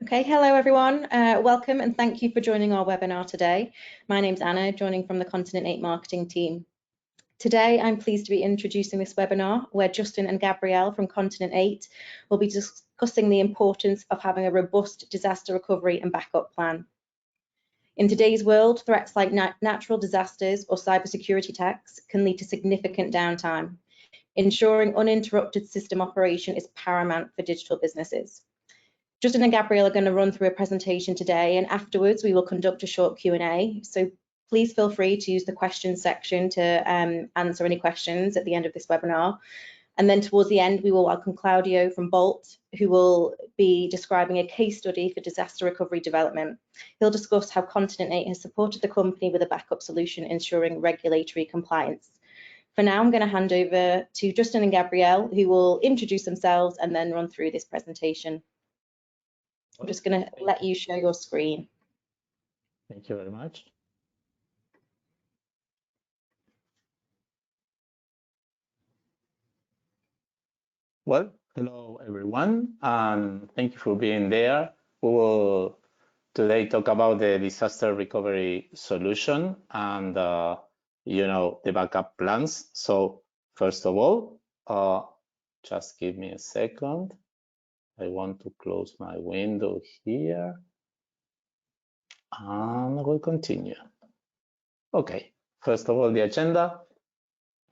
Okay, hello everyone. Welcome and thank you for joining our webinar today. My name's Anna, joining from the Continent 8 marketing team. Today, I'm pleased to be introducing this webinar where Justin and Gabrielle from Continent 8 will be discussing the importance of having a robust disaster recovery and backup plan. In today's world, threats like natural disasters or cybersecurity attacks can lead to significant downtime. Ensuring uninterrupted system operation is paramount for digital businesses. Justin and Gabrielle are going to run through a presentation today, and afterwards we will conduct a short Q&A. So please feel free to use the questions section to answer any questions at the end of this webinar. And then towards the end, we will welcome Claudio from Bolt, who will be describing a case study for disaster recovery development. He'll discuss how Continent 8 has supported the company with a backup solution, ensuring regulatory compliance. For now, I'm going to hand over to Justin and Gabrielle, who will introduce themselves and then run through this presentation. I'm just going to let you share your screen. Thank you very much. Well, hello everyone, and thank you for being there. We will today talk about the disaster recovery solution and the backup plans. So first of all, just give me a second. I want to close my window here and we'll continue. Okay, first of all, the agenda,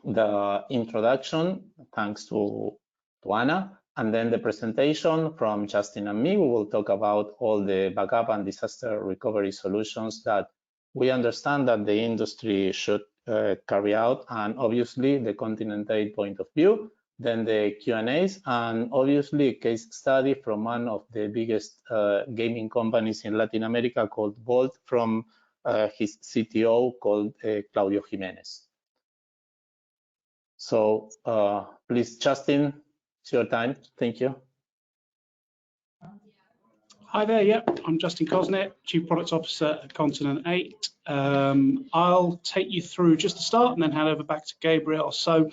the introduction, thanks to Anna, and then the presentation from Justin and me. We will talk about all the backup and disaster recovery solutions that we understand that the industry should carry out, and obviously the Continent 8 point of view. Then the Q&As, and obviously a case study from one of the biggest gaming companies in Latin America called Bolt, from his CTO called Claudio Jimenez. So please, Justin, it's your time. Thank you. Hi there, I'm Justin Kosnet, Chief Product Officer at Continent 8. I'll take you through just the start and then hand over back to Gabrielle. So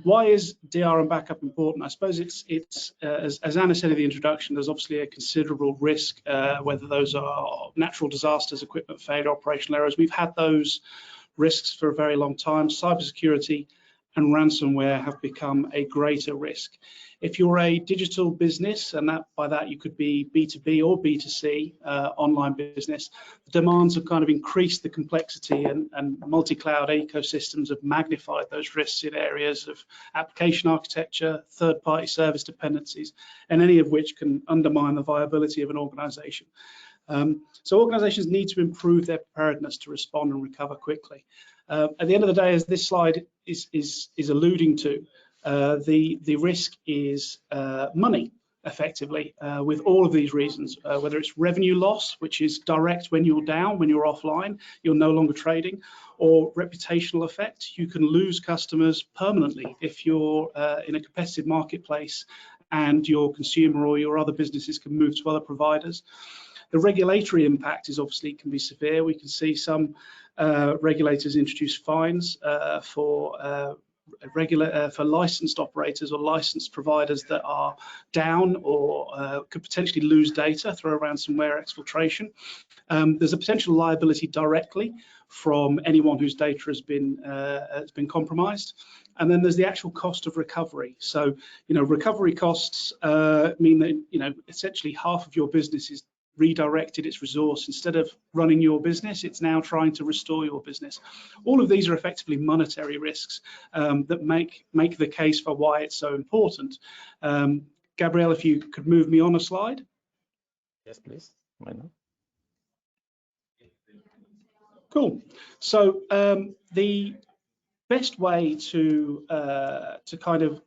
why is DR and backup important? I suppose it's as Anna said in the introduction, there's obviously a considerable risk, whether those are natural disasters, equipment failure, operational errors. We've had those risks for a very long time. Cybersecurity and ransomware have become a greater risk. If you're a digital business, and by that you could be B2B or B2C, online business, the demands have kind of increased the complexity, and multi-cloud ecosystems have magnified those risks in areas of application architecture, third-party service dependencies, and any of which can undermine the viability of an organization. So organizations need to improve their preparedness to respond and recover quickly. At the end of the day, as this slide is alluding to, the risk is money, effectively, with all of these reasons, whether it's revenue loss, which is direct when you're down, when you're offline, you're no longer trading, or reputational effect. You can lose customers permanently if you're in a competitive marketplace and your consumer or your other businesses can move to other providers. The regulatory impact is obviously can be severe. We can see some regulators introduce fines for licensed operators or licensed providers that are down or could potentially lose data through a ransomware exfiltration. There's a potential liability directly from anyone whose data has been compromised. And then there's the actual cost of recovery. So, recovery costs mean that, essentially half of your business is redirected its resource. Instead of running your business, it's now trying to restore your business. All of these are effectively monetary risks that make the case for why it's so important. Gabrielle, if you could move me on a slide. Yes, please. Why not? Cool. So the best way to kind of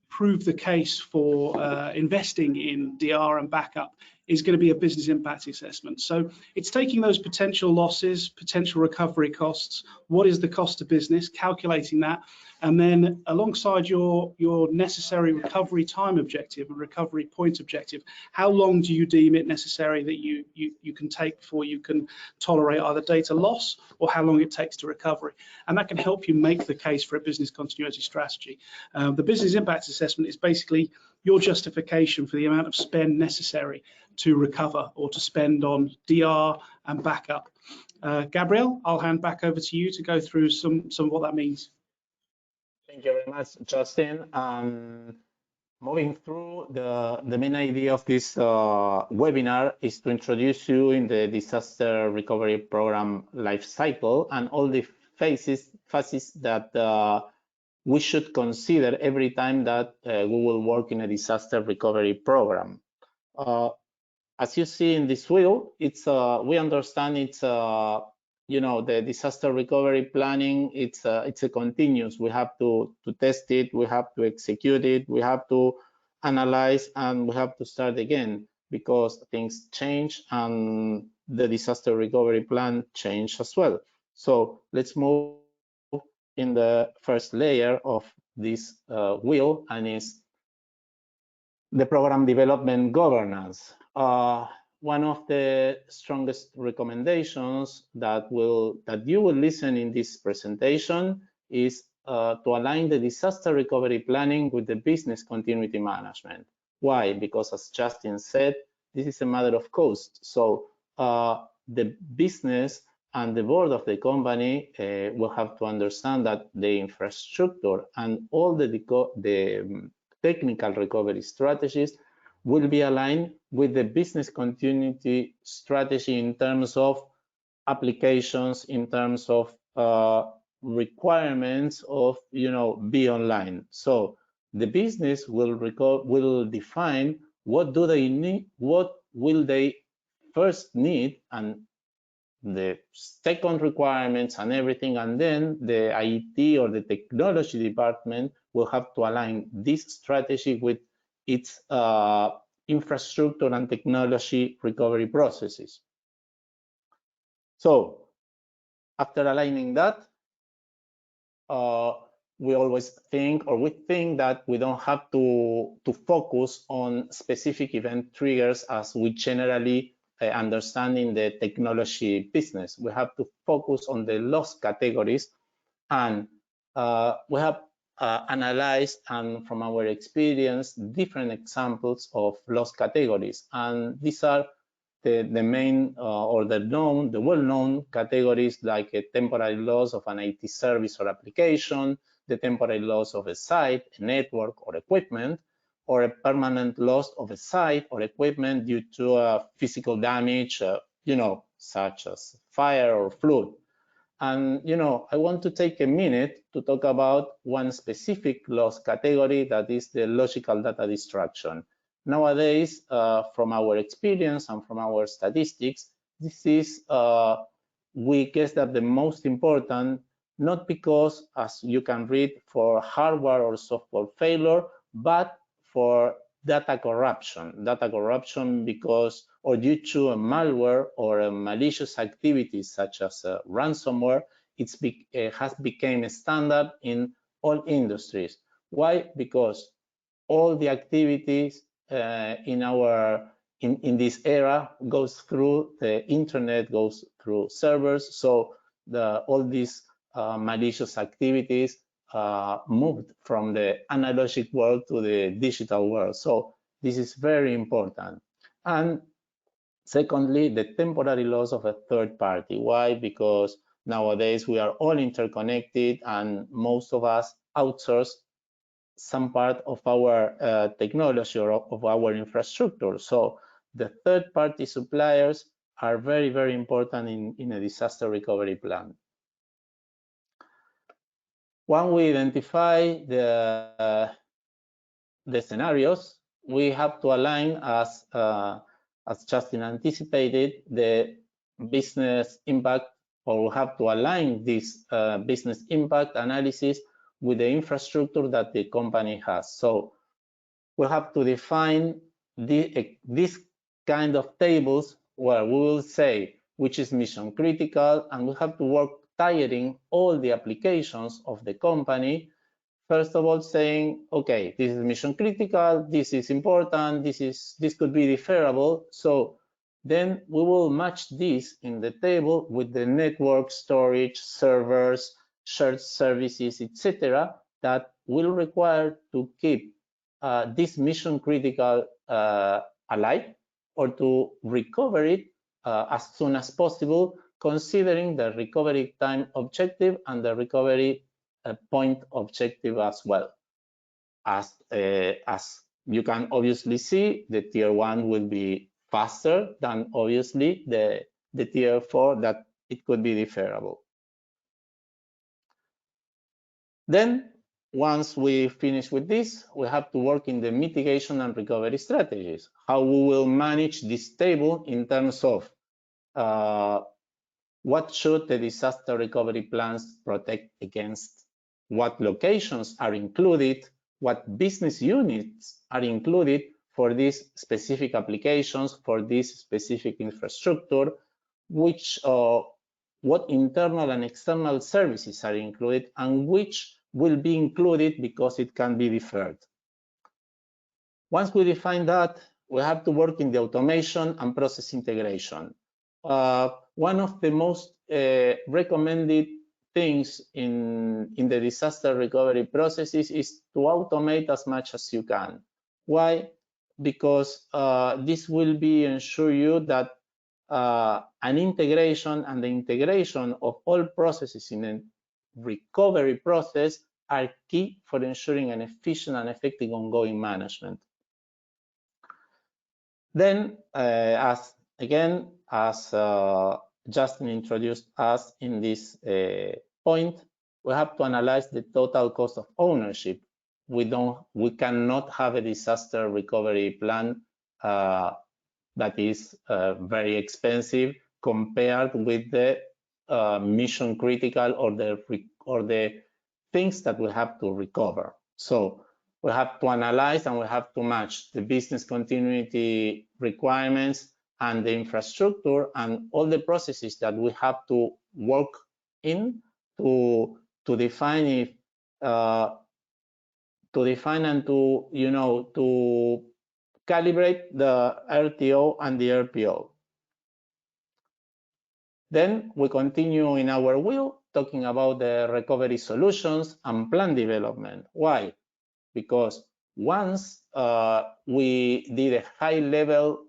prove the case for investing in DR and backup is going to be a business impact assessment. So it's taking those potential losses, potential recovery costs, what is the cost of business, calculating that, and then alongside your necessary recovery time objective and recovery point objective, how long do you deem it necessary that you can take before you can tolerate either data loss or how long it takes to recovery. And that can help you make the case for a business continuity strategy. The business impact assessment is basically your justification for the amount of spend necessary to recover or to spend on DR and backup. Gabriel, I'll hand back over to you to go through some of what that means. Thank you very much, Justin. Moving through, the main idea of this webinar is to introduce you in the disaster recovery program life cycle and all the phases that we should consider every time that we will work in a disaster recovery program. As you see in this wheel, it's we understand it's you know, the disaster recovery planning, it's a continuous. We have to test it, we have to execute it, we have to analyze, and we have to start again because things change and the disaster recovery plan change as well. So let's move in the first layer of this wheel, and is the program development governance. One of the strongest recommendations that you will listen in this presentation is to align the disaster recovery planning with the business continuity management. Why? Because as Justin said, this is a matter of cost. So the business and the board of the company will have to understand that the infrastructure and all the technical recovery strategies will be aligned with the business continuity strategy in terms of applications, in terms of requirements of, you know, be online. So the business will define what do they need, what will they first need, and the second requirements and everything, and then the IT or the technology department will have to align this strategy with its infrastructure and technology recovery processes. So after aligning that, we always think, or we think that we don't have to focus on specific event triggers as we generally understand in the technology business. We have to focus on the loss categories, and we have analyzed, and from our experience, different examples of loss categories, and these are the main or the well-known categories, like a temporary loss of an IT service or application, the temporary loss of a site, a network, or equipment, or a permanent loss of a site or equipment due to physical damage, you know, such as fire or flood. And, you know, I want to take a minute to talk about one specific loss category, that is the logical data destruction. Nowadays, from our experience and from our statistics, this is, we guess that the most important, not because, as you can read, for hardware or software failure, but for data corruption. Data corruption because, or due to a malware or a malicious activities such as ransomware, it has become a standard in all industries. Why? Because all the activities in this era goes through the internet, goes through servers. So all these malicious activities moved from the analogic world to the digital world. So this is very important. And secondly, the temporary loss of a third party. Why? Because nowadays we are all interconnected, and most of us outsource some part of our technology or of our infrastructure. So the third-party suppliers are very, very important in a disaster recovery plan. When we identify the scenarios, we have to align, as Justin anticipated, the business impact, or we have to align this business impact analysis with the infrastructure that the company has. So we have to define this kind of tables where we will say which is mission critical, and we have to work tiering all the applications of the company. First of all, saying, okay, this is mission critical, this is important, this could be deferrable. So then we will match this in the table with the network, storage, servers, shared services, etc., that will require to keep this mission critical alive, or to recover it as soon as possible, considering the recovery time objective and the recovery point objective as well. As you can obviously see, the tier 1 will be faster than obviously the tier 4 that it could be deferrable. Then once we finish with this, we have to work in the mitigation and recovery strategies, how we will manage this table in terms of what should the disaster recovery plans protect against, what locations are included, what business units are included for these specific applications, for this specific infrastructure, which what internal and external services are included, and which will be included because it can be deferred. Once we define that, we have to work in the automation and process integration. One of the most recommended things in the disaster recovery processes is to automate as much as you can. Why? Because this will ensure you that an integration and the integration of all processes in a recovery process are key for ensuring an efficient and effective ongoing management. Then, as Justin introduced us in this point, we have to analyze the total cost of ownership. We cannot have a disaster recovery plan that is very expensive compared with the mission critical or the things that we have to recover. So we have to analyze and we have to match the business continuity requirements and the infrastructure and all the processes that we have to work in to define if and to calibrate the RTO and the RPO. Then we continue in our wheel talking about the recovery solutions and plan development. Why? Because once we did a high level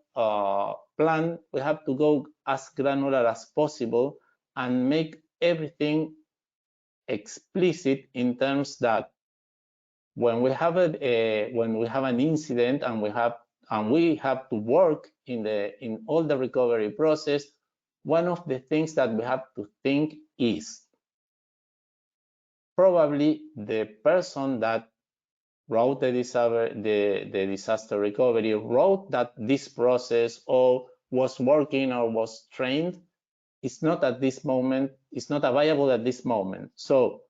plan, we have to go as granular as possible and make everything explicit in terms that when we have an incident and we have to work in all the recovery process, one of the things that we have to think is probably the person that wrote the disaster recovery wrote that this process or was working or was trained is not at this moment, it's not available at this moment. So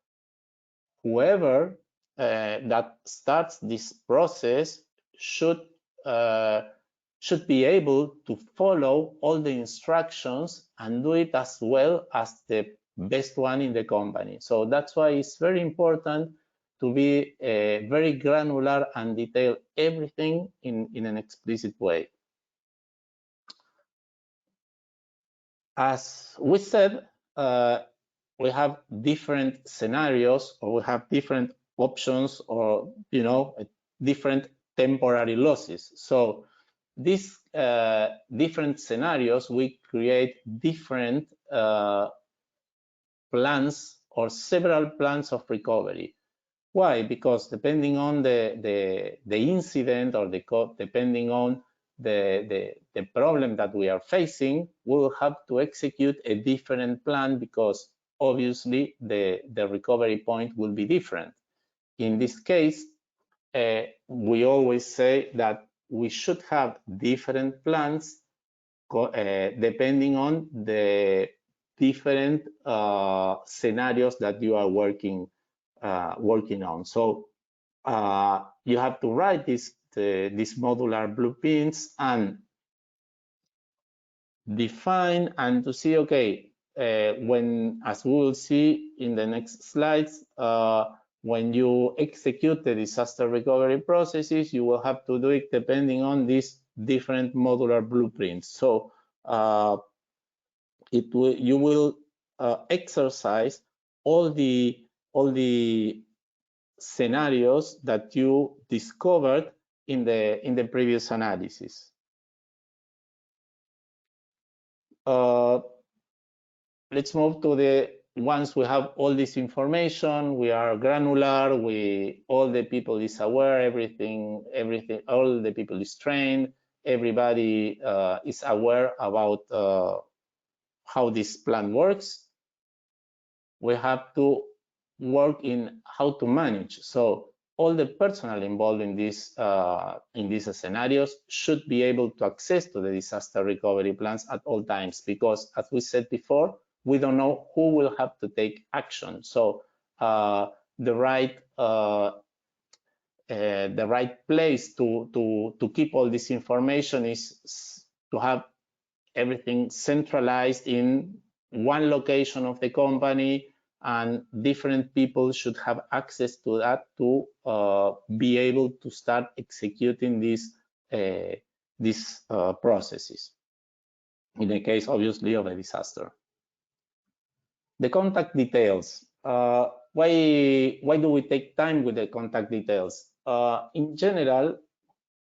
whoever that starts this process should be able to follow all the instructions and do it as well as the best one in the company. So that's why it's very important to be very granular and detail everything in an explicit way. As we said, we have different scenarios, or we have different options, or different temporary losses. So these different scenarios, we create different plans or several plans of recovery. Why? Because depending on the incident or depending on the problem that we are facing, we will have to execute a different plan because obviously the recovery point will be different. In this case, we always say that we should have different plans depending on the different scenarios that you are working on. So you have to write these modular blueprints and define and to see, okay, as we will see in the next slides, when you execute the disaster recovery processes, you will have to do it depending on these different modular blueprints. So you will exercise all the scenarios that you discovered in the previous analysis. Let's move to the once we have all this information, we are granular, all the people is aware, everything, all the people is trained, everybody is aware about how this plan works. We have to work in how to manage. So all the personnel involved in these scenarios should be able to access to the disaster recovery plans at all times, because as we said before, we don't know who will have to take action. So the right place to keep all this information is to have everything centralized in one location of the company, and different people should have access to that to be able to start executing these processes in the case, obviously, of a disaster. The contact details. Why do we take time with the contact details? In general,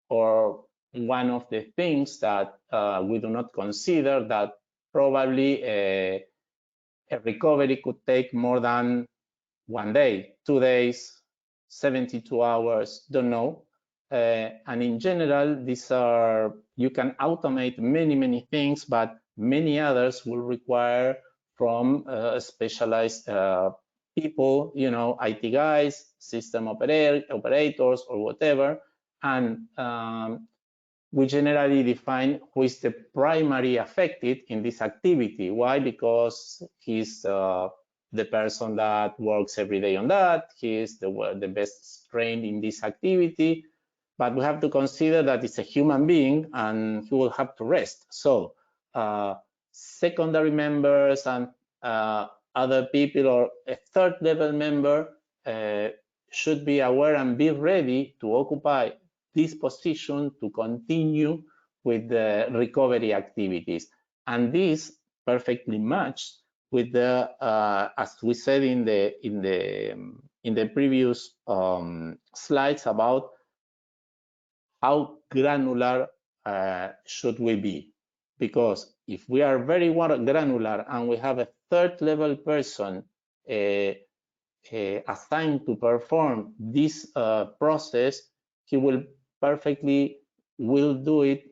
or one of the things that we do not consider, that probably a recovery could take more than 1 day, 2 days, 72 hours, don't know. And in general, you can automate many things, but many others will require from specialized people, IT guys, system operators, or whatever. And we generally define who is the primary affected in this activity. Why? Because he's the person that works every day on that. He is the best trained in this activity. But we have to consider that it's a human being and he will have to rest. So secondary members and other people, or a third level member should be aware and be ready to occupy this position to continue with the recovery activities. And this perfectly matched with the, as we said in the previous slides, about how granular should we be. Because if we are very granular and we have a third level person assigned to perform this process, he will do it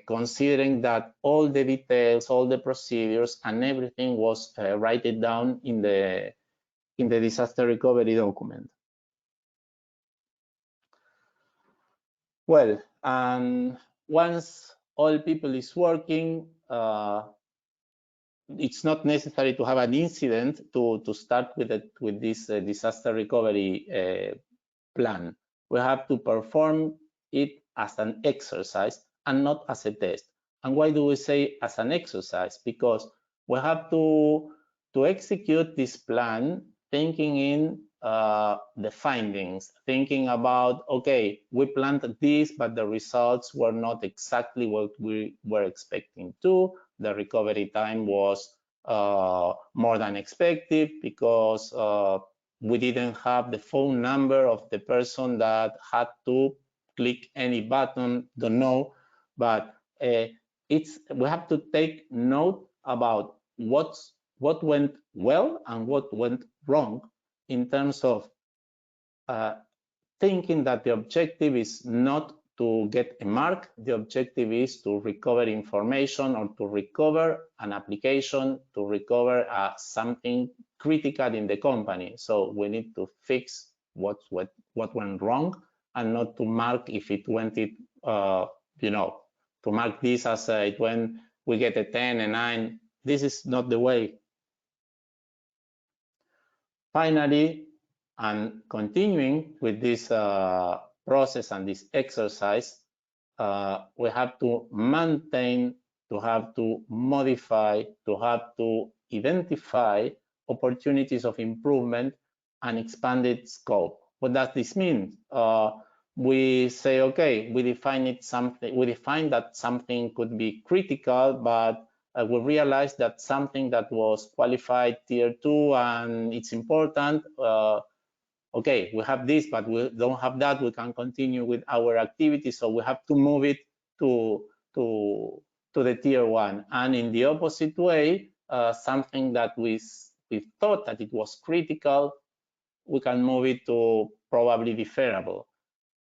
considering that all the details, all the procedures, and everything was written down in the disaster recovery document. Well, and once all people is working, it's not necessary to have an incident to start with this disaster recovery plan. We have to perform it as an exercise and not as a test. And why do we say as an exercise? Because we have to execute this plan thinking in the findings, thinking about, okay, we planned this, but the results were not exactly what we were expecting to. The recovery time was more than expected because we didn't have the phone number of the person that had to click any button, don't know. But we have to take note about what went well and what went wrong, in terms of thinking that the objective is not to get a mark. The objective is to recover information, or to recover an application, to recover something critical in the company. So we need to fix what went wrong, and not to mark if it went to mark this as when we get a 10, a 9. This is not the way. Finally, and continuing with this process and this exercise, we have to maintain, to have to modify, to have to identify opportunities of improvement and expanded scope. What does this mean? We say, okay, we define that something could be critical, but we realized that something that was qualified tier 2 and it's important, okay, we have this, but we don't have that, we can continue with our activity, so we have to move it to the tier 1. And in the opposite way, something that we thought that it was critical, we can move it to probably deferrable.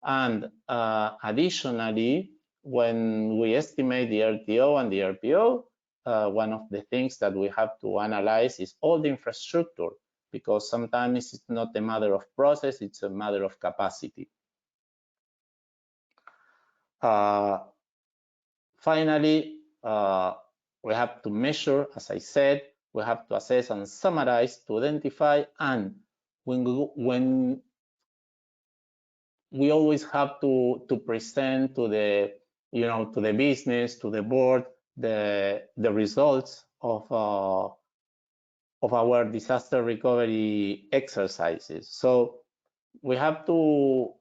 And additionally, when we estimate the RTO and the RPO, one of the things that we have to analyze is all the infrastructure, because sometimes it's not a matter of process, it's a matter of capacity. Finally, we have to measure, as I said, we have to assess and summarize to identify, and when we always have to present to the, to the business, to the board, the results of our disaster recovery exercises. So we have to,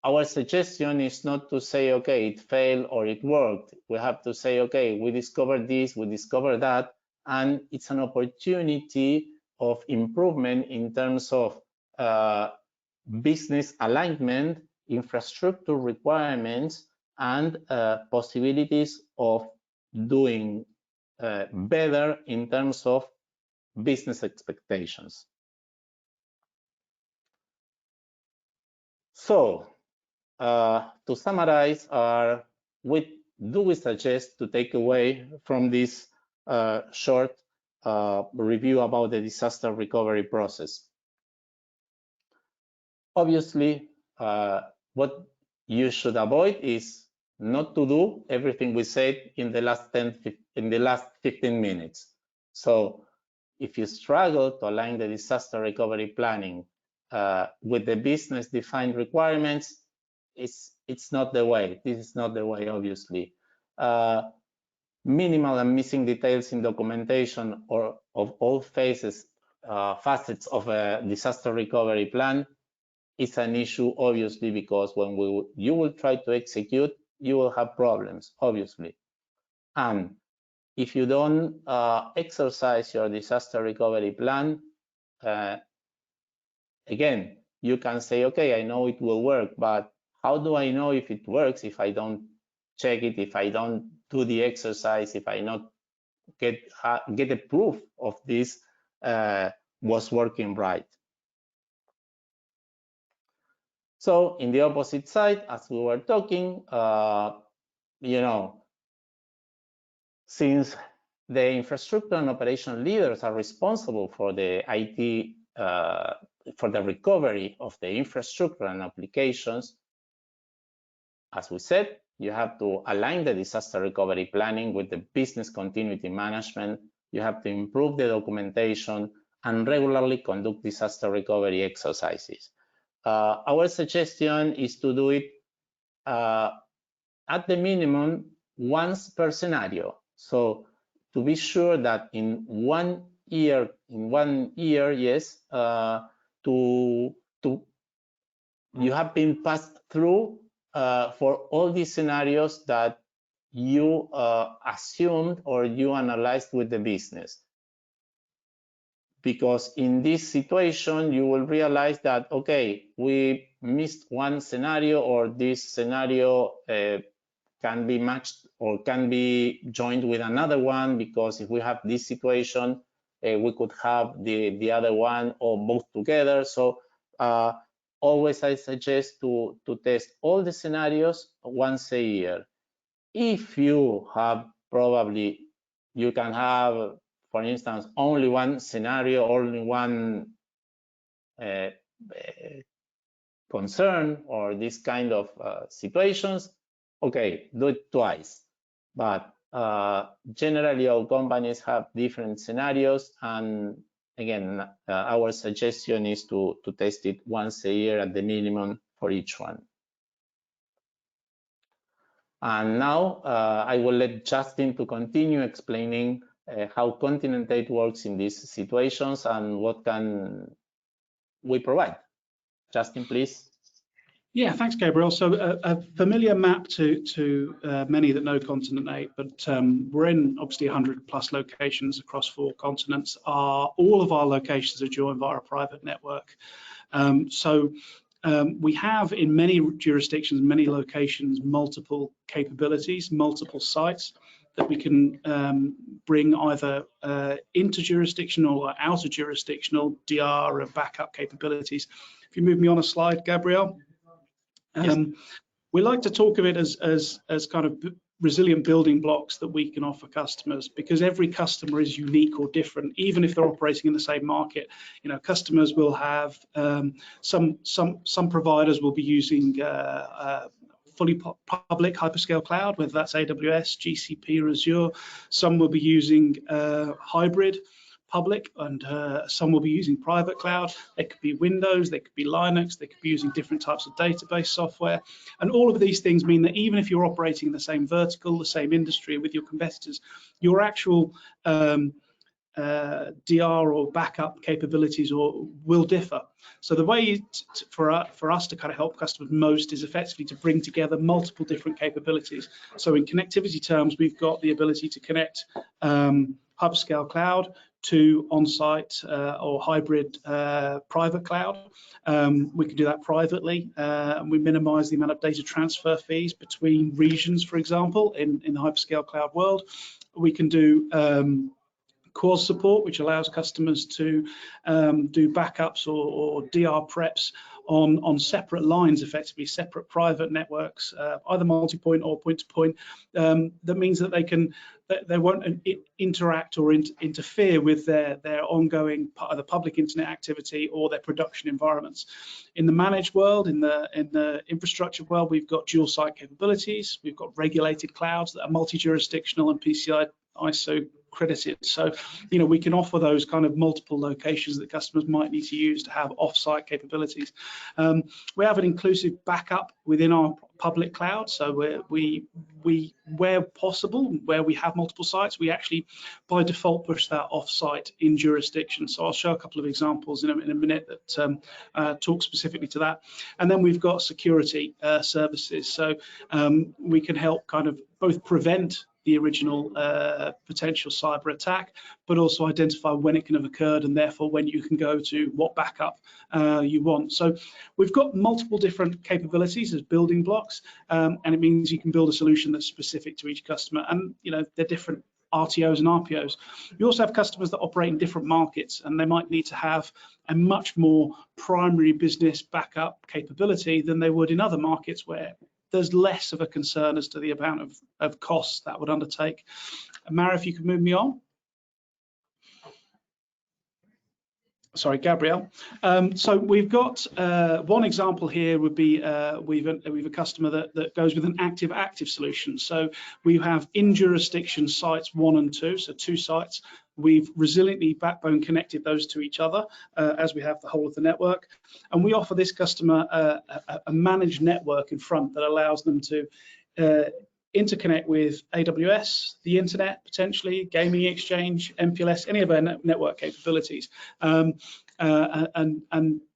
our suggestion is not to say, okay, it failed or it worked. We have to say, okay, we discovered this, we discovered that, and it's an opportunity of improvement in terms of business alignment, infrastructure requirements, and possibilities of doing better in terms of business expectations. So, to summarize, what do we suggest to take away from this short review about the disaster recovery process? Obviously, what you should avoid is not to do everything we said in the last 15 minutes. So if you struggle to align the disaster recovery planning with the business defined requirements, it's not the way. This is not the way, obviously. Minimal and missing details in documentation or of all facets of a disaster recovery plan is an issue, obviously, because when you will try to execute, you will have problems, obviously. And if you don't exercise your disaster recovery plan, again, you can say, okay, I know it will work, but how do I know if it works if I don't check it, if I don't do the exercise, if I not get a proof of this was working right? So in the opposite side, as we were talking, since the infrastructure and operation leaders are responsible for the IT, for the recovery of the infrastructure and applications, as we said, you have to align the disaster recovery planning with the business continuity management. You have to improve the documentation and regularly conduct disaster recovery exercises. Our suggestion is to do it at the minimum once per scenario. So to be sure that in 1 year, yes, you have been passed through for all these scenarios that you assumed or you analyzed with the business. Because in this situation, you will realize that, okay, we missed one scenario, or this scenario can be matched or can be joined with another one, because if we have this situation, we could have the other one or both together. So always I suggest to test all the scenarios once a year. If you have, probably you can have, for instance, only one scenario, only one concern or this kind of situations, okay, do it twice. But generally all companies have different scenarios, and again, our suggestion is to test it once a year at the minimum for each one. And now I will let Justin to continue explaining how Continent 8 works in these situations and what can we provide. Justin, please. Yeah, thanks, Gabriel. So a familiar map to many that know Continent 8, but we're in obviously 100 plus locations across 4 continents. All of our locations are joined via a private network. We have in many jurisdictions, many locations, multiple capabilities, multiple sites that we can bring either inter-jurisdictional or outer-jurisdictional DR and backup capabilities. If you move me on a slide, Gabriel. Yes. We like to talk of it as kind of resilient building blocks that we can offer customers, because every customer is unique or different, even if they're operating in the same market. You know, customers will have some providers will be using fully public hyperscale cloud, whether that's AWS, GCP, or Azure. Some will be using hybrid public, and some will be using private cloud. They could be Windows, they could be Linux, they could be using different types of database software. And all of these things mean that even if you're operating in the same vertical, the same industry with your competitors, your actual DR or backup capabilities will differ. So the way for us to kind of help customers most is effectively to bring together multiple different capabilities. So in connectivity terms, we've got the ability to connect hyperscale cloud to on-site or hybrid private cloud. We can do that privately, and we minimize the amount of data transfer fees between regions, for example, in the hyperscale cloud world. We can do cause support, which allows customers to do backups or DR preps on separate lines, effectively separate private networks, either multi-point or point-to-point. That means that they won't interact or interfere with their ongoing either public internet activity or their production environments. In the managed world, in the infrastructure world, we've got dual site capabilities. We've got regulated clouds that are multi-jurisdictional and PCI ISO credited. So, you know, we can offer those kind of multiple locations that customers might need to use to have off-site capabilities. We have an inclusive backup within our public cloud. So where possible, where we have multiple sites, we actually by default push that off-site in jurisdiction. So I'll show a couple of examples in a minute that talk specifically to that. And then we've got security services. So we can help kind of both prevent the original potential cyber attack, but also identify when it can have occurred and therefore when you can go to what backup you want. So we've got multiple different capabilities as building blocks, and it means you can build a solution that's specific to each customer. And you know, they're different RTOs and RPOs. You also have customers that operate in different markets, and they might need to have a much more primary business backup capability than they would in other markets where there's less of a concern as to the amount of costs that would undertake. Mara, if you could move me on. Sorry, Gabrielle. So we've got one example here would be we've a customer that goes with an active solution. So we have in jurisdiction sites 1 and 2, so 2 sites. We've resiliently backbone connected those to each other as we have the whole of the network. And we offer this customer a managed network in front that allows them to interconnect with AWS, the internet, potentially, gaming exchange, MPLS, any of our network capabilities. And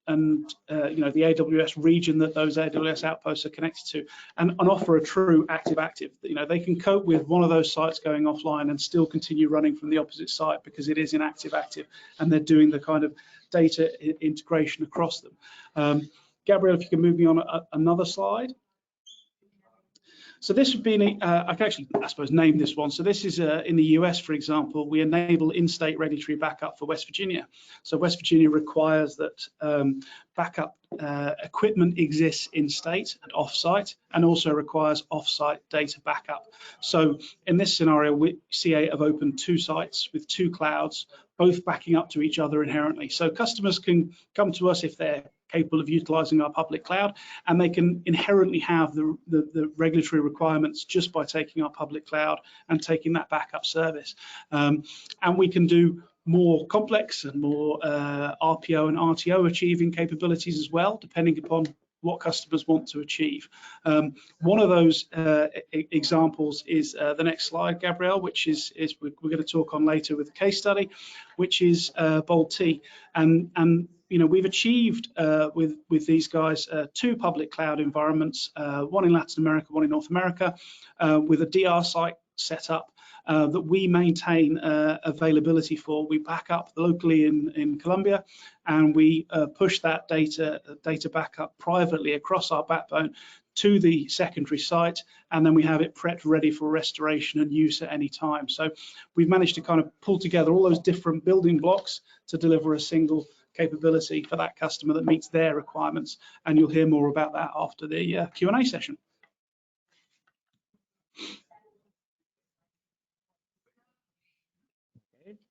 you know, the AWS region that those AWS outposts are connected to, and offer a true active. You know, they can cope with one of those sites going offline and still continue running from the opposite site because it is in active, and they're doing the kind of data integration across them. Gabrielle, if you can move me on another slide. So this would be, I can actually, I suppose, name this one. So this is in the US, for example, we enable in-state regulatory backup for West Virginia. So West Virginia requires that backup equipment exists in-state and off-site, and also requires off-site data backup. So in this scenario, CA have opened 2 sites with 2 clouds, both backing up to each other inherently. So customers can come to us if they're capable of utilizing our public cloud, and they can inherently have the regulatory requirements just by taking our public cloud and taking that backup service. And we can do more complex and more RPO and RTO achieving capabilities as well, depending upon what customers want to achieve. One of those examples is the next slide, Gabrielle, which is we're going to talk on later with the case study, which is Bold Tea. And we've achieved with these guys 2 public cloud environments, one in Latin America, one in North America, with a DR site set up that we maintain availability for. We back up locally in Colombia, and we push that data backup privately across our backbone to the secondary site, and then we have it prepped ready for restoration and use at any time. So we've managed to kind of pull together all those different building blocks to deliver a single capability for that customer that meets their requirements, and you'll hear more about that after the Q&A session.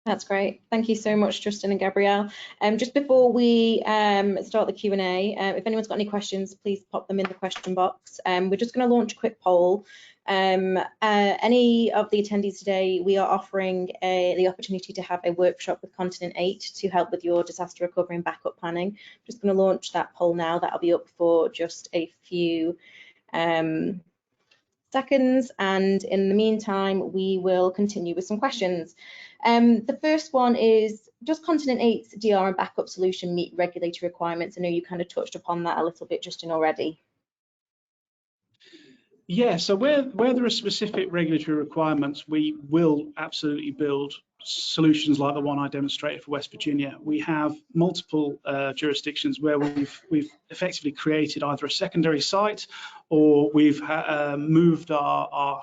That's great. Thank you so much, Justin and Gabrielle. Just before we start the Q&A, if anyone's got any questions, please pop them in the question box. We're just going to launch a quick poll. Any of the attendees today, we are offering the opportunity to have a workshop with Continent 8 to help with your disaster recovery and backup planning. I'm just going to launch that poll now. That'll be up for just a few seconds, and in the meantime we will continue with some questions. The first one is, does Continent 8's DR and backup solution meet regulatory requirements? I know you kind of touched upon that a little bit, Justin, already. Yeah, so where there are specific regulatory requirements, we will absolutely build solutions like the one I demonstrated for West Virginia. We have multiple jurisdictions where we've effectively created either a secondary site, or we've moved our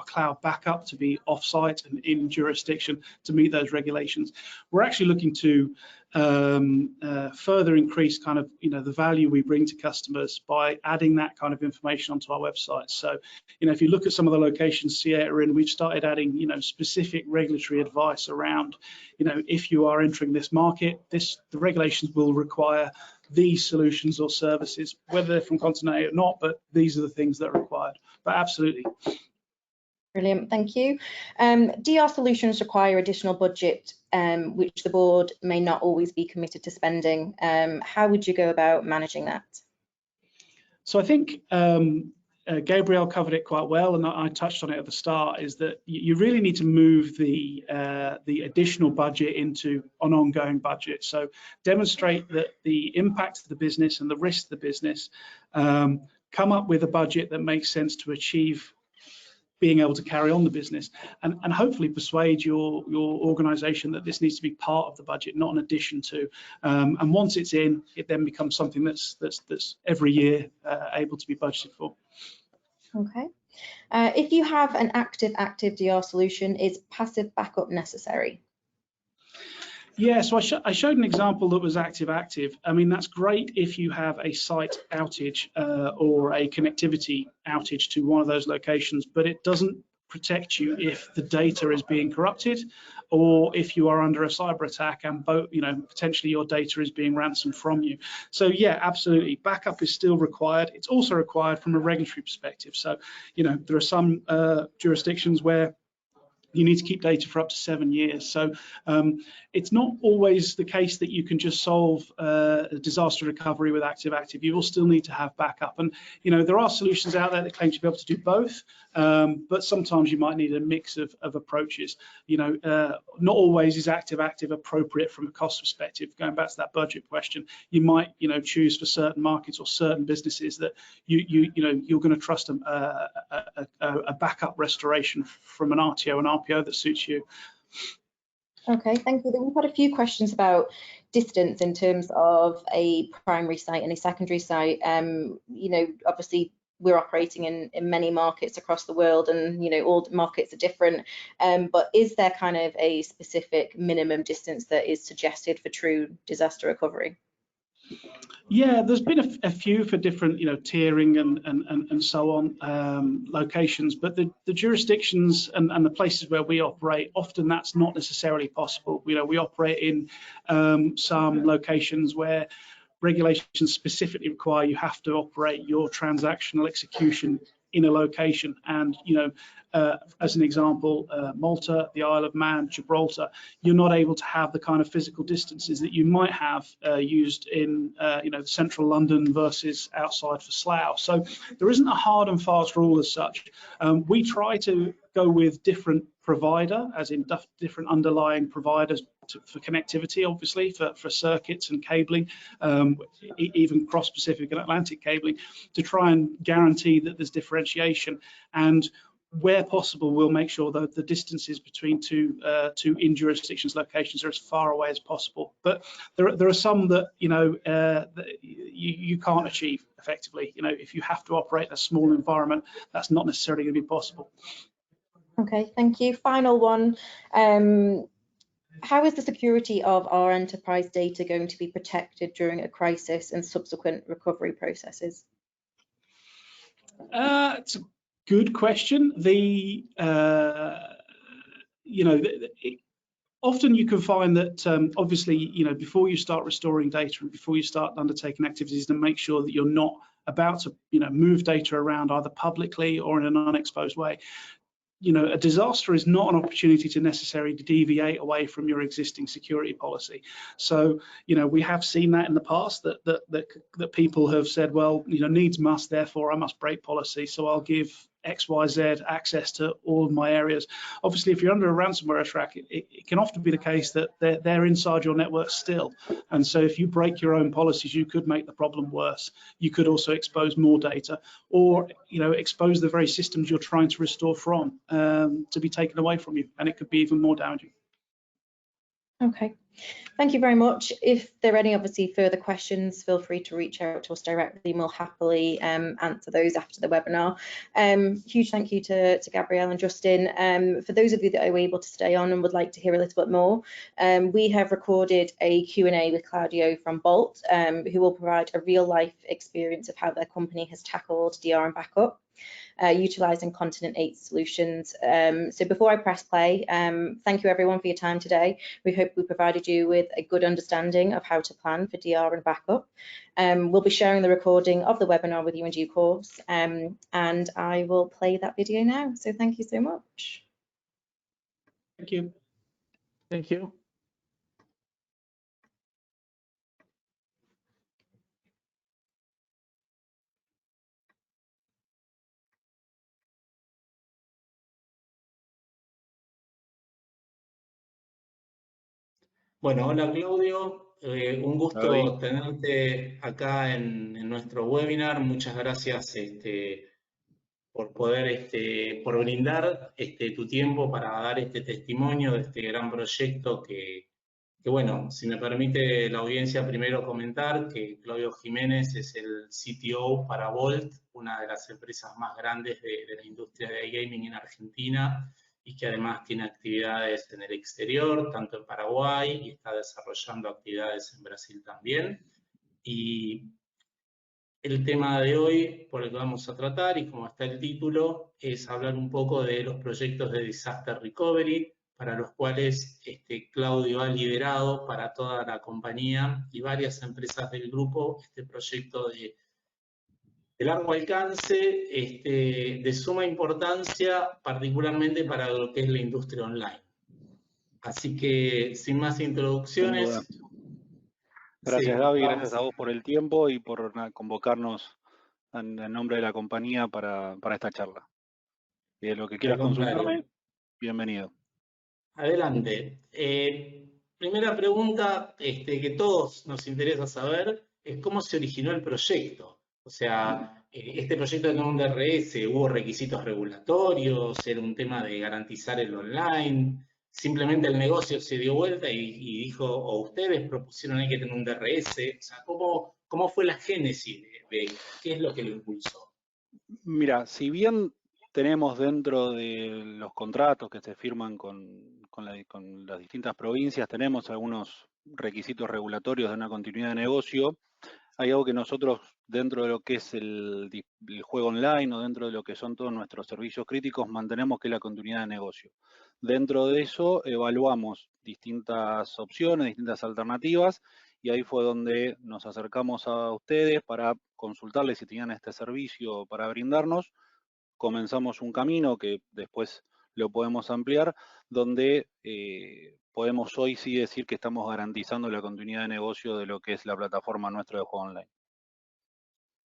cloud backup to be off-site and in jurisdiction to meet those regulations. We're actually looking to further increase kind of the value we bring to customers by adding that kind of information onto our website. So if you look at some of the locations CA are in, we've started adding specific regulatory advice around if you are entering this market, the regulations will require these solutions or services, whether they're from Continent 8 or not, but these are the things that are required. But absolutely. Brilliant, thank you. DR solutions require additional budget, which the board may not always be committed to spending. How would you go about managing that? So I think Gabrielle covered it quite well, and I touched on it at the start, is that you really need to move the additional budget into an ongoing budget. So demonstrate that the impact of the business and the risk of the business, come up with a budget that makes sense to achieve being able to carry on the business, and hopefully persuade your organization that this needs to be part of the budget, not an addition to. And once it's in, it then becomes something that's every year able to be budgeted for. Okay. If you have an active DR solution, is passive backup necessary? Yeah, so I showed an example that was active. I mean, that's great if you have a site outage or a connectivity outage to one of those locations, but it doesn't protect you if the data is being corrupted, or if you are under a cyber attack and potentially your data is being ransomed from you. So yeah, absolutely, backup is still required. It's also required from a regulatory perspective. So there are some jurisdictions where you need to keep data for up to 7 years. So it's not always the case that you can just solve disaster recovery with active. You will still need to have backup. And there are solutions out there that claim to be able to do both, but sometimes you might need a mix of approaches. Not always is active appropriate from a cost perspective. Going back to that budget question, you might choose for certain markets or certain businesses that you're going to trust a backup restoration from an RTO and RPO that suits you. Okay, thank you. Then we've had a few questions about distance in terms of a primary site and a secondary site. Obviously we're operating in many markets across the world, and all markets are different. But is there kind of a specific minimum distance that is suggested for true disaster recovery? Yeah, there's been a few for different, tiering and so on locations, but the jurisdictions and the places where we operate, often that's not necessarily possible. We operate in some locations where regulations specifically require you have to operate your transactional execution in a location. And, you know, as an example, Malta, the Isle of Man, Gibraltar, you're not able to have the kind of physical distances that you might have used in, you know, central London versus outside for Slough. So there isn't a hard and fast rule as such. We try to go with different provider, as in different underlying providers for connectivity, obviously, for circuits and cabling, even cross-Pacific and Atlantic cabling, to try and guarantee that there's differentiation. And where possible, we'll make sure that the distances between two in jurisdictions locations are as far away as possible. But there are some that, you know, that you can't achieve effectively. You know, if you have to operate in a small environment, that's not necessarily going to be possible. Okay, thank you. Final one. How is the security of our enterprise data going to be protected during a crisis and subsequent recovery processes? It's a good question. You know, often you can find that obviously, you know, before you start restoring data and before you start undertaking activities, to make sure that you're not about to, you know, move data around either publicly or in an unexposed way. You know, a disaster is not an opportunity to necessarily deviate away from your existing security policy. So, you know, we have seen that in the past, that people have said, well, you know, needs must, therefore I must break policy, so I'll give XYZ access to all of my areas. Obviously, if you're under a ransomware attack, it can often be the case that they're inside your network still. And so if you break your own policies, you could make the problem worse. You could also expose more data, or, you know, expose the very systems you're trying to restore from to be taken away from you, and it could be even more damaging. Okay, thank you very much. If there are any obviously further questions, feel free to reach out to us directly, and we'll happily answer those after the webinar. Huge thank you to Gabrielle and Justin. For those of you that are able to stay on and would like to hear a little bit more, we have recorded a Q&A with Claudio from Bolt, who will provide a real life experience of how their company has tackled DR and backup, utilising Continent 8 solutions. So before I press play, thank you everyone for your time today. We hope we provided you with a good understanding of how to plan for DR and backup. We'll be sharing the recording of the webinar with you in due course, and I will play that video now. So thank you so much. Thank you. Thank you. Bueno, hola Claudio, un gusto David. tenerte acá en nuestro webinar. Muchas gracias por poder, por brindar tu tiempo para dar este testimonio de este gran proyecto que bueno, si me permite la audiencia primero comentar que Claudio Jiménez es el CTO para Volt, una de las empresas más grandes de la industria de iGaming en Argentina, y que además tiene actividades en el exterior, tanto en Paraguay, y está desarrollando actividades en Brasil también. Y el tema de hoy, por el que vamos a tratar, y como está el título, es hablar un poco de los proyectos de Disaster Recovery, para los cuales Claudio ha liderado para toda la compañía y varias empresas del grupo este proyecto de largo alcance, de suma importancia, particularmente para lo que es la industria online. Así que, sin más introducciones... Gracias, sí, Gaby, vamos. gracias a vos por el tiempo y por convocarnos en nombre de la compañía para esta charla. Y de lo que quieras consultarme, bienvenido. Adelante. Primera pregunta que todos nos interesa saber es cómo se originó el proyecto. O sea, este proyecto tenía un DRS, hubo requisitos regulatorios, era un tema de garantizar el online, simplemente el negocio se dio vuelta y dijo, o ustedes propusieron hay que tener un DRS. O sea, ¿cómo fue la génesis de qué es lo que lo impulsó? Mira, si bien tenemos dentro de los contratos que se firman con las distintas provincias, tenemos algunos requisitos regulatorios de una continuidad de negocio, hay algo que nosotros dentro de lo que es el juego online o dentro de lo que son todos nuestros servicios críticos mantenemos, que es la continuidad de negocio. Dentro de eso evaluamos distintas opciones, distintas alternativas, y ahí fue donde nos acercamos a ustedes para consultarles si tenían este servicio para brindarnos, comenzamos un camino que después lo podemos ampliar, donde podemos hoy sí decir que estamos garantizando la continuidad de negocio de lo que es la plataforma nuestra de juego online.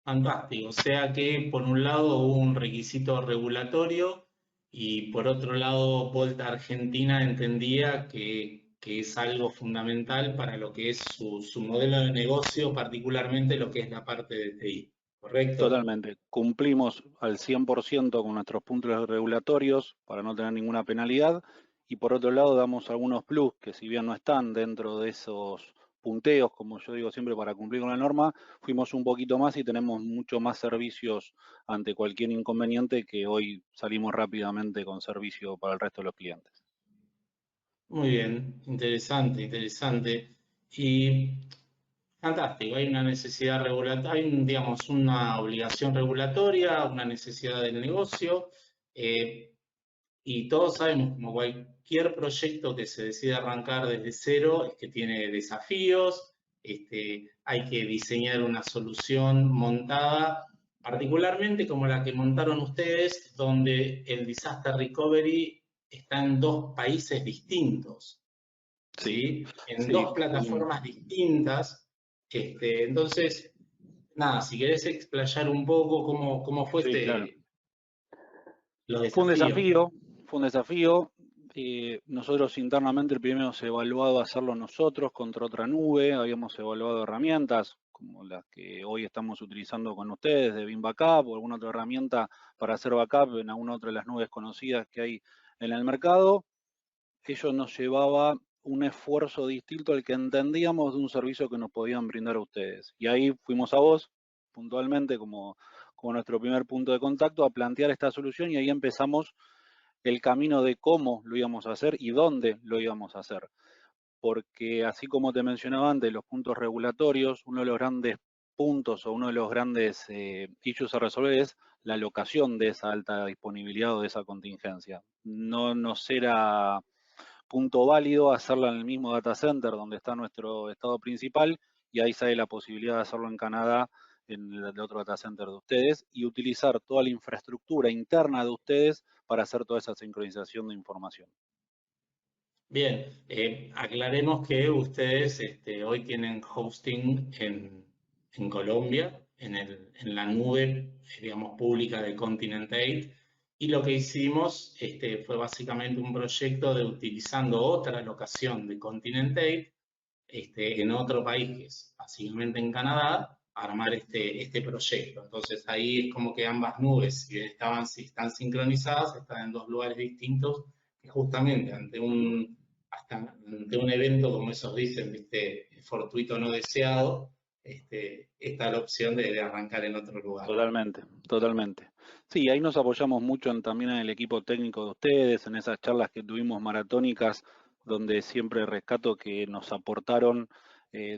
Fantástico. O sea que por un lado hubo un requisito regulatorio y por otro lado Volta Argentina entendía que es algo fundamental para lo que es su modelo de negocio, particularmente lo que es la parte de TI. ¿Correcto? Totalmente. Cumplimos al 100% con nuestros puntos regulatorios para no tener ninguna penalidad y por otro lado damos algunos plus que si bien no están dentro de esos punteos, como yo digo siempre, para cumplir con la norma, fuimos un poquito más y tenemos mucho más servicios ante cualquier inconveniente que hoy salimos rápidamente con servicio para el resto de los clientes. Muy bien, interesante, interesante. Y fantástico, hay una necesidad regulatoria, hay, digamos, una obligación regulatoria, una necesidad del negocio, y todos sabemos, como cualquier proyecto que se decide arrancar desde cero, es que tiene desafíos, hay que diseñar una solución montada, particularmente como la que montaron ustedes, donde el disaster recovery está en dos países distintos. ¿Sí? En Sí, dos plataformas distintas. Entonces, nada, si querés explayar un poco cómo fue sí, claro. los Fue un desafíos. desafío. Nosotros internamente el primero hemos evaluado hacerlo nosotros contra otra nube, habíamos evaluado herramientas como las que hoy estamos utilizando con ustedes, de Beam Backup o alguna otra herramienta para hacer backup en alguna otra de las nubes conocidas que hay en el mercado. Ello nos llevaba un esfuerzo distinto al que entendíamos de un servicio que nos podían brindar a ustedes. Y ahí fuimos a vos, puntualmente, como nuestro primer punto de contacto, a plantear esta solución y ahí empezamos el camino de cómo lo íbamos a hacer y dónde lo íbamos a hacer. Porque así como te mencionaba antes, los puntos regulatorios, uno de los grandes puntos o uno de los grandes issues a resolver es la locación de esa alta disponibilidad o de esa contingencia. No nos era punto válido hacerla en el mismo data center donde está nuestro estado principal y ahí sale la posibilidad de hacerlo en Canadá, en el otro data center de ustedes y utilizar toda la infraestructura interna de ustedes para hacer toda esa sincronización de información. Bien, aclaremos que ustedes hoy tienen hosting en Colombia, en la nube, digamos, pública de Continent 8, y lo que hicimos fue básicamente un proyecto de utilizando otra locación de Continent 8 en otro país, que es básicamente en Canadá, armar este proyecto. Entonces ahí es como que ambas nubes, si están sincronizadas, están en dos lugares distintos, que justamente ante un evento, como esos dicen, ¿viste? Fortuito no deseado, está la opción de arrancar en otro lugar. Totalmente. Sí, ahí nos apoyamos mucho también en el equipo técnico de ustedes, en esas charlas que tuvimos maratónicas, donde siempre rescato que nos aportaron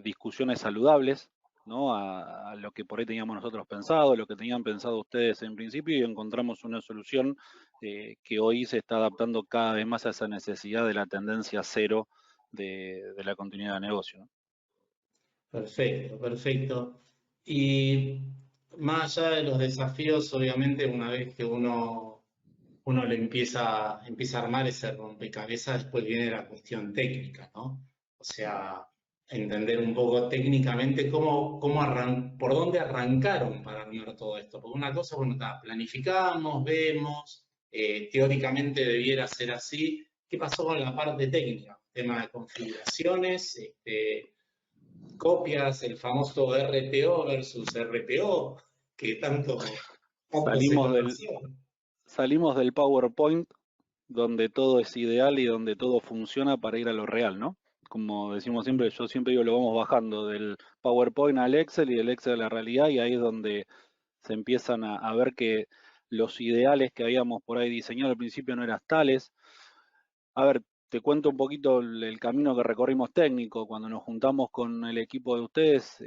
discusiones saludables, ¿no? A lo que por ahí teníamos nosotros pensado, lo que tenían pensado ustedes en principio, y encontramos una solución que hoy se está adaptando cada vez más a esa necesidad de la tendencia cero de la continuidad de negocio, ¿no? Perfecto, perfecto. Y más allá de los desafíos, obviamente, una vez que uno le empieza a armar ese rompecabezas, después viene la cuestión técnica, ¿no? O sea, entender un poco técnicamente por dónde arrancaron para armar todo esto. Porque una cosa, bueno, planificamos, vemos, teóricamente debiera ser así. ¿Qué pasó con la parte técnica? Tema de configuraciones, copias, el famoso RTO versus RPO, que tanto se conoció. Salimos del PowerPoint donde todo es ideal y donde todo funciona para ir a lo real, ¿no? Como decimos siempre, yo siempre digo, lo vamos bajando del PowerPoint al Excel y del Excel a la realidad y ahí es donde se empiezan a ver que los ideales que habíamos por ahí diseñado al principio no eran tales. A ver, te cuento un poquito el camino que recorrimos técnico. Cuando nos juntamos con el equipo de ustedes,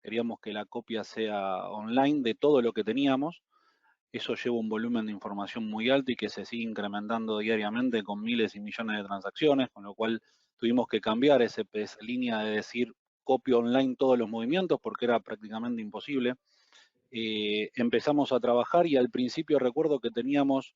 queríamos que la copia sea online de todo lo que teníamos. Eso lleva un volumen de información muy alto y que se sigue incrementando diariamente con miles y millones de transacciones, con lo cual tuvimos que cambiar esa línea de decir copio online todos los movimientos porque era prácticamente imposible. empezamos a trabajar y al principio recuerdo que teníamos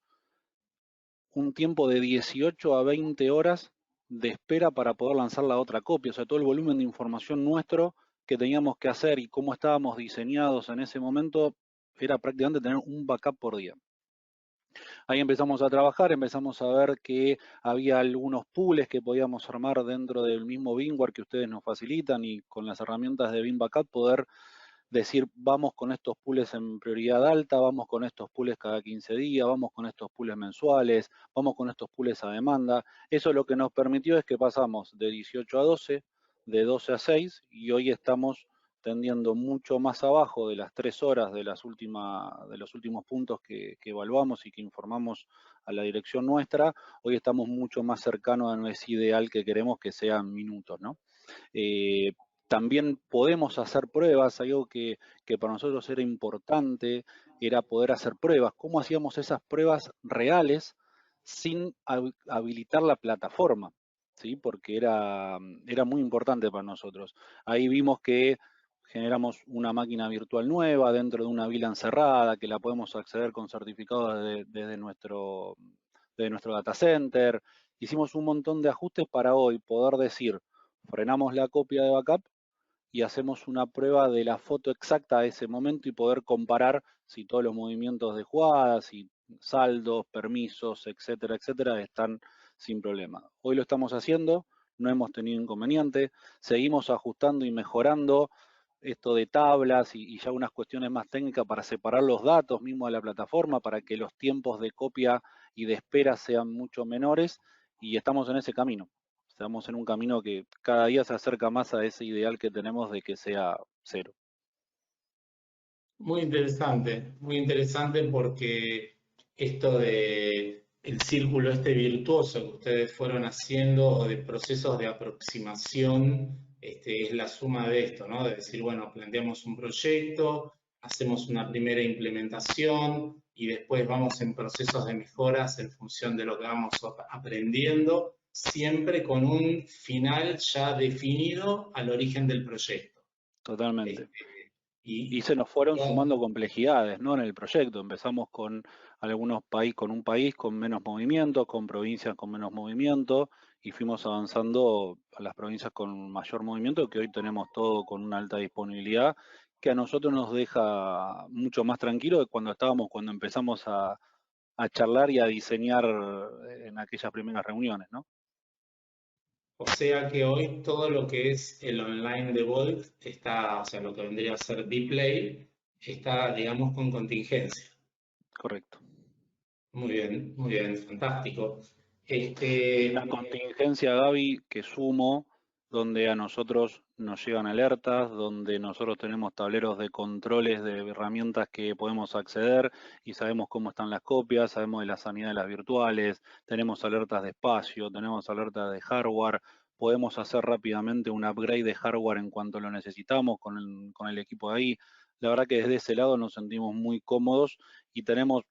un tiempo de 18 a 20 horas de espera para poder lanzar la otra copia, o sea, todo el volumen de información nuestro que teníamos que hacer y cómo estábamos diseñados en ese momento era prácticamente tener un backup por día. Ahí empezamos a trabajar, empezamos a ver que había algunos pools que podíamos armar dentro del mismo VMware que ustedes nos facilitan y con las herramientas de Vim Backup poder decir, vamos con estos pools en prioridad alta, vamos con estos pools cada 15 días, vamos con estos pools mensuales, vamos con estos pools a demanda. Eso lo que nos permitió es que pasamos de 18 a 12, de 12 a 6 y hoy estamos tendiendo mucho más abajo de las 3 horas de los últimos puntos que evaluamos y que informamos a la dirección nuestra. Hoy estamos mucho más cercanos a ese ideal que queremos que sean minutos, ¿no? También podemos hacer pruebas, algo que para nosotros era importante, era poder hacer pruebas. ¿Cómo hacíamos esas pruebas reales sin habilitar la plataforma? ¿Sí? Porque era muy importante para nosotros. Ahí vimos que generamos una máquina virtual nueva dentro de una VLAN cerrada, que la podemos acceder con certificados desde nuestro data center. Hicimos un montón de ajustes para hoy poder decir, frenamos la copia de backup y hacemos una prueba de la foto exacta a ese momento y poder comparar si todos los movimientos de jugadas, si saldos, permisos, etcétera, etcétera, están sin problema. Hoy lo estamos haciendo, no hemos tenido inconveniente, seguimos ajustando y mejorando esto de tablas y ya unas cuestiones más técnicas para separar los datos mismos de la plataforma, para que los tiempos de copia y de espera sean mucho menores y estamos en ese camino. Estamos en un camino que cada día se acerca más a ese ideal que tenemos de que sea cero. Muy interesante porque esto de el círculo este virtuoso que ustedes fueron haciendo de procesos de aproximación, es la suma de esto, ¿no? De decir, bueno, planteamos un proyecto, hacemos una primera implementación y después vamos en procesos de mejoras en función de lo que vamos aprendiendo, siempre con un final ya definido al origen del proyecto. Totalmente. Y Y se nos fueron sumando complejidades, ¿no? En el proyecto empezamos con un país con menos movimiento, con provincias con menos movimiento, y fuimos avanzando a las provincias con mayor movimiento, que hoy tenemos todo con una alta disponibilidad, que a nosotros nos deja mucho más tranquilo de cuando empezamos a charlar y a diseñar en aquellas primeras reuniones, ¿no? o sea que hoy todo lo que es el online de Volt está, o sea, lo que vendría a ser Dplay, está, digamos, con contingencia. Correcto. Muy bien, fantástico. Una contingencia, Gaby, que sumo, donde a nosotros nos llegan alertas, donde nosotros tenemos tableros de controles de herramientas que podemos acceder y sabemos cómo están las copias, sabemos de la sanidad de las virtuales, tenemos alertas de espacio, tenemos alertas de hardware, podemos hacer rápidamente un upgrade de hardware en cuanto lo necesitamos con el equipo de ahí. La verdad que desde ese lado nos sentimos muy cómodos y tenemos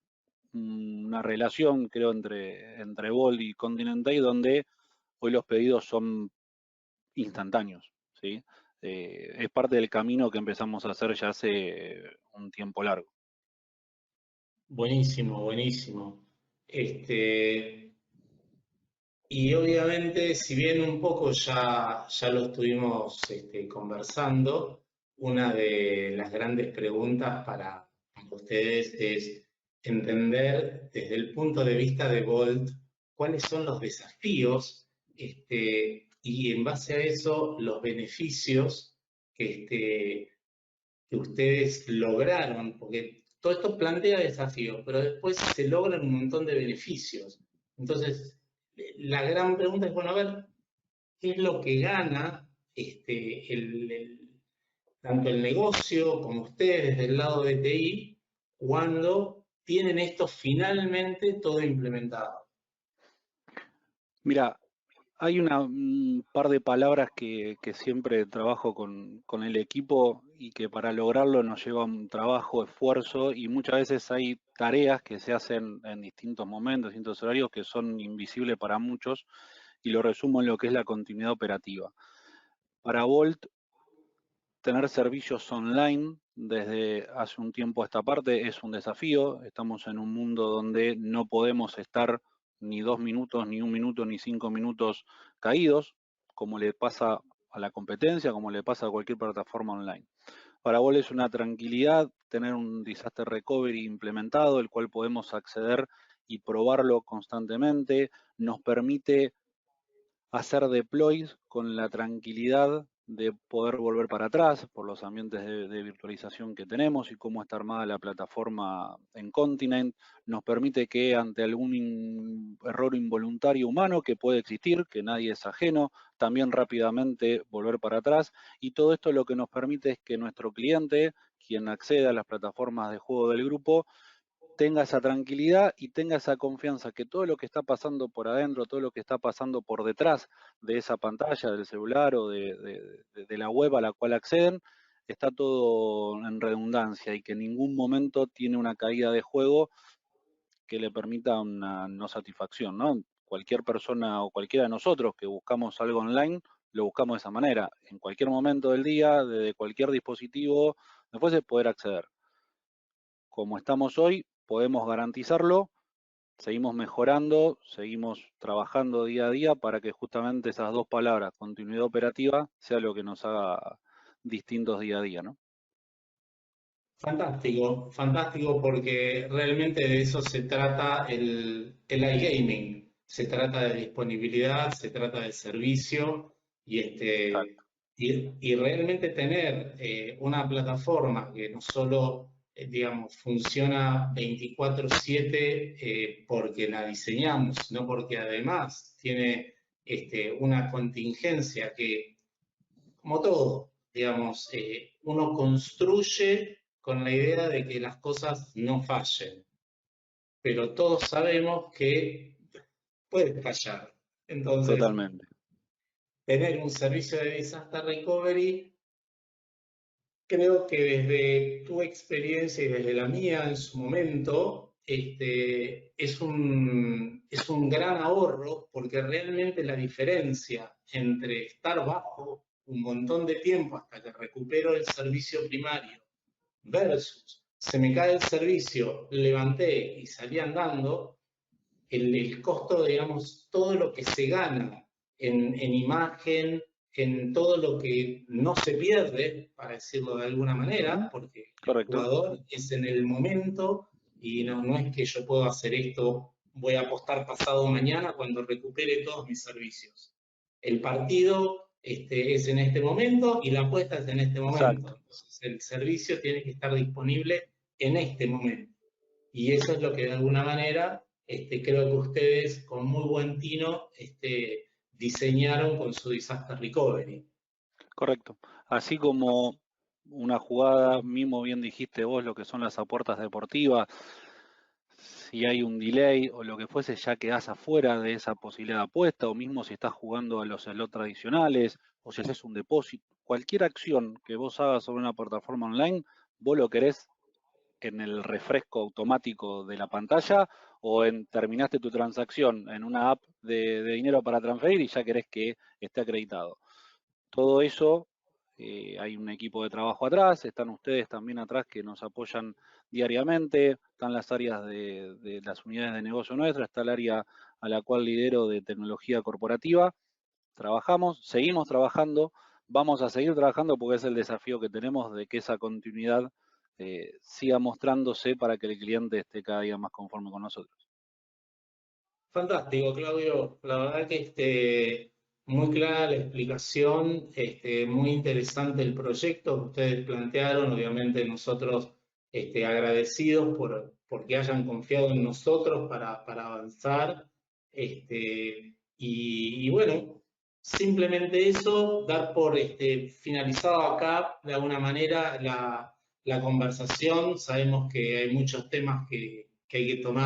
una relación, creo, entre Volt y Continental, donde hoy los pedidos son instantáneos, ¿sí? Es parte del camino que empezamos a hacer ya hace un tiempo largo. Buenísimo. Y obviamente, si bien un poco ya lo estuvimos conversando, una de las grandes preguntas para ustedes es entender desde el punto de vista de Volt cuáles son los desafíos y en base a eso los beneficios que ustedes lograron, porque todo esto plantea desafíos, pero después se logran un montón de beneficios. Entonces, la gran pregunta es, bueno, a ver, ¿qué es lo que gana tanto el negocio como ustedes del lado de TI cuando tienen esto finalmente todo implementado? Mira, hay un par de palabras que siempre trabajo con el equipo y que para lograrlo nos lleva un trabajo, esfuerzo y muchas veces hay tareas que se hacen en distintos momentos, distintos horarios que son invisibles para muchos y lo resumo en lo que es la continuidad operativa. Para Volt, tener servicios online desde hace un tiempo a esta parte es un desafío. Estamos en un mundo donde no podemos estar ni 2 minutos, ni 1 minuto, ni 5 minutos caídos, como le pasa a la competencia, como le pasa a cualquier plataforma online. Para vos es una tranquilidad tener un disaster recovery implementado, el cual podemos acceder y probarlo constantemente. Nos permite hacer deploys con la tranquilidad de poder volver para atrás por los ambientes de virtualización que tenemos y cómo está armada la plataforma en Continent. Nos permite que ante algún error involuntario humano que puede existir, que nadie es ajeno, también rápidamente volver para atrás. Y todo esto lo que nos permite es que nuestro cliente, quien accede a las plataformas de juego del grupo, tenga esa tranquilidad y tenga esa confianza que todo lo que está pasando por adentro, todo lo que está pasando por detrás de esa pantalla del celular o de la web a la cual acceden, está todo en redundancia y que en ningún momento tiene una caída de juego que le permita una no satisfacción, ¿no? Cualquier persona o cualquiera de nosotros que buscamos algo online, lo buscamos de esa manera, en cualquier momento del día, desde cualquier dispositivo, después de poder acceder. Como estamos hoy, podemos garantizarlo, seguimos mejorando, seguimos trabajando día a día para que justamente esas dos palabras, continuidad operativa, sea lo que nos haga distintos día a día, ¿no? Fantástico, fantástico, porque realmente de eso se trata el iGaming. Se trata de disponibilidad, se trata de servicio y realmente tener una plataforma que no solo, digamos, funciona 24/7 porque la diseñamos, sino porque además tiene una contingencia que, como todo, digamos, uno construye con la idea de que las cosas no fallen, pero todos sabemos que puede fallar. Entonces, Totalmente. tener un servicio de disaster recovery, creo que desde tu experiencia y desde la mía en su momento, es un gran ahorro, porque realmente la diferencia entre estar bajo un montón de tiempo hasta que recupero el servicio primario versus se me cae el servicio, levanté y salí andando, el costo, digamos, todo lo que se gana en imagen, en todo lo que no se pierde, para decirlo de alguna manera, porque el Correcto. jugador es en el momento y no es que yo puedo hacer esto, voy a apostar pasado mañana cuando recupere todos mis servicios. El partido es en este momento y la apuesta es en este momento. Exacto. Entonces, el servicio tiene que estar disponible en este momento. Y eso es lo que de alguna manera creo que ustedes con muy buen tino diseñaron con su disaster recovery. Correcto. Así como una jugada, mismo bien dijiste vos, lo que son las apuestas deportivas, si hay un delay o lo que fuese, ya quedás afuera de esa posibilidad de apuesta, o mismo si estás jugando a los slots tradicionales, o si haces un depósito, cualquier acción que vos hagas sobre una plataforma online, vos lo querés en el refresco automático de la pantalla o en terminaste tu transacción en una app de dinero para transferir y ya querés que esté acreditado. Todo eso, hay un equipo de trabajo atrás, están ustedes también atrás que nos apoyan diariamente, están las áreas de las unidades de negocio nuestras, está el área a la cual lidero de tecnología corporativa. Trabajamos, seguimos trabajando, vamos a seguir trabajando porque es el desafío que tenemos de que esa continuidad siga mostrándose para que el cliente esté cada día más conforme con nosotros. Fantástico, Claudio. La verdad que muy clara la explicación, muy interesante el proyecto que ustedes plantearon. Obviamente nosotros agradecidos porque hayan confiado en nosotros para avanzar. Y bueno, simplemente eso, dar por finalizado acá de alguna manera la conversación. Sabemos que hay muchos temas que hay que tomar.